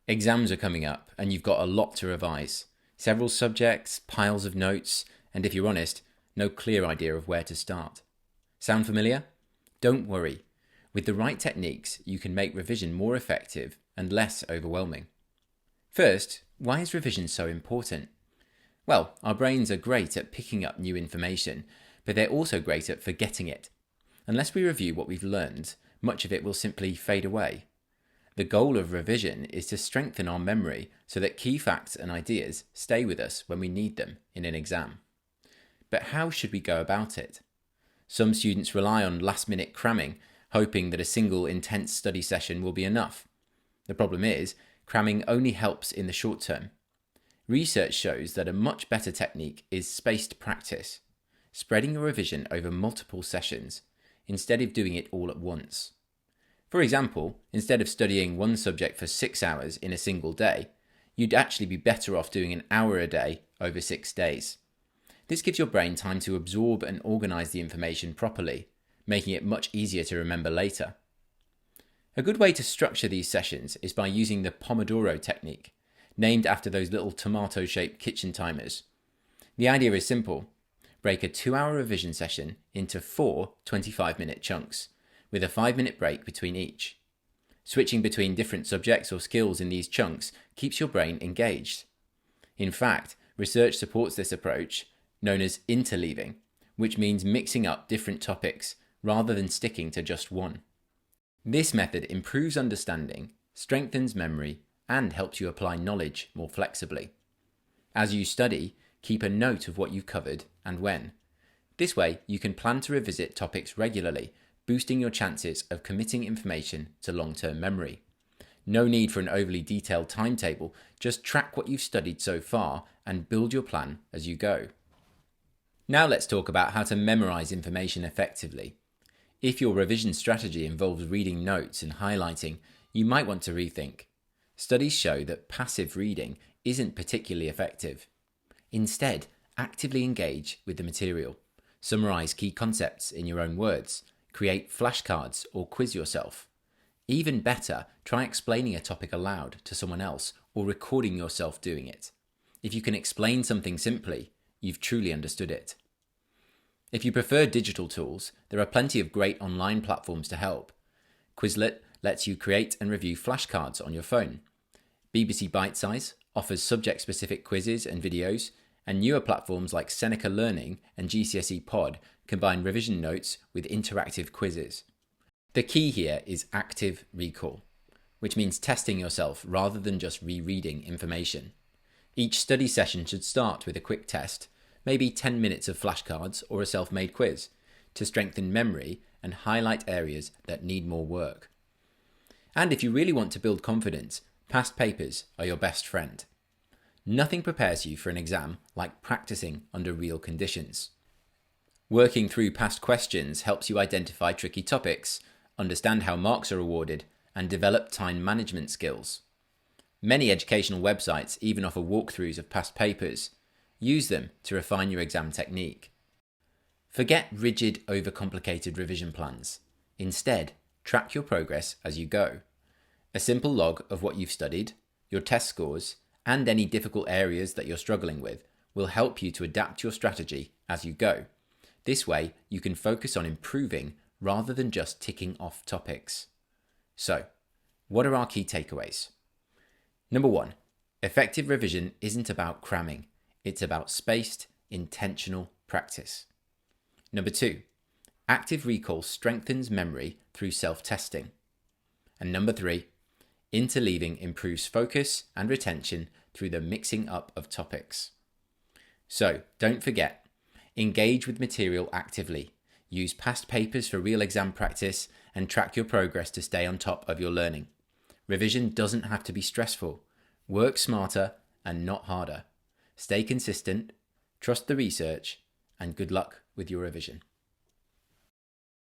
Exams are coming up and you've got a lot to revise. Several subjects, piles of notes, and if you're honest, no clear idea of where to start. Sound familiar? Don't worry. With the right techniques, you can make revision more effective and less overwhelming. First, why is revision so important? Well, our brains are great at picking up new information, but they're also great at forgetting it. Unless we review what we've learned, much of it will simply fade away. The goal of revision is to strengthen our memory so that key facts and ideas stay with us when we need them in an exam. But how should we go about it? Some students rely on last-minute cramming, hoping that a single intense study session will be enough. The problem is, cramming only helps in the short term. Research shows that a much better technique is spaced practice, spreading your revision over multiple sessions, instead of doing it all at once. For example, instead of studying one subject for 6 hours in a single day, you'd actually be better off doing an hour a day over 6 days. This gives your brain time to absorb and organise the information properly, making it much easier to remember later. A good way to structure these sessions is by using the Pomodoro Technique, named after those little tomato-shaped kitchen timers. The idea is simple. Break a 2-hour revision session into 4 25-minute chunks, with a 5-minute break between each. Switching between different subjects or skills in these chunks keeps your brain engaged. In fact, research supports this approach, known as interleaving, which means mixing up different topics rather than sticking to just one. This method improves understanding, strengthens memory, and helps you apply knowledge more flexibly. As you study, keep a note of what you've covered and when. This way, you can plan to revisit topics regularly, boosting your chances of committing information to long-term memory. No need for an overly detailed timetable, just track what you've studied so far and build your plan as you go. Now let's talk about how to memorize information effectively. If your revision strategy involves reading notes and highlighting, you might want to rethink. Studies show that passive reading isn't particularly effective. Instead, actively engage with the material. Summarize key concepts in your own words. Create flashcards or quiz yourself. Even better, try explaining a topic aloud to someone else or recording yourself doing it. If you can explain something simply, you've truly understood it. If you prefer digital tools, there are plenty of great online platforms to help. Quizlet lets you create and review flashcards on your phone. BBC Bitesize offers subject-specific quizzes and videos, and newer platforms like Seneca Learning and GCSE Pod combine revision notes with interactive quizzes. The key here is active recall, which means testing yourself rather than just rereading information. Each study session should start with a quick test, maybe 10 minutes of flashcards or a self-made quiz, to strengthen memory and highlight areas that need more work. And if you really want to build confidence, past papers are your best friend. Nothing prepares you for an exam like practicing under real conditions. Working through past questions helps you identify tricky topics, understand how marks are awarded, and develop time management skills. Many educational websites even offer walkthroughs of past papers. Use them to refine your exam technique. Forget rigid, overcomplicated revision plans. Instead, track your progress as you go. A simple log of what you've studied, your test scores, and any difficult areas that you're struggling with will help you to adapt your strategy as you go. This way, you can focus on improving rather than just ticking off topics. So, what are our key takeaways? Number 1, effective revision isn't about cramming. It's about spaced, intentional practice. Number 2, active recall strengthens memory through self-testing. And number 3, interleaving improves focus and retention through the mixing up of topics. So, don't forget, engage with material actively, use past papers for real exam practice, and track your progress to stay on top of your learning. Revision doesn't have to be stressful. Work smarter and not harder. Stay consistent, trust the research, and good luck with your revision.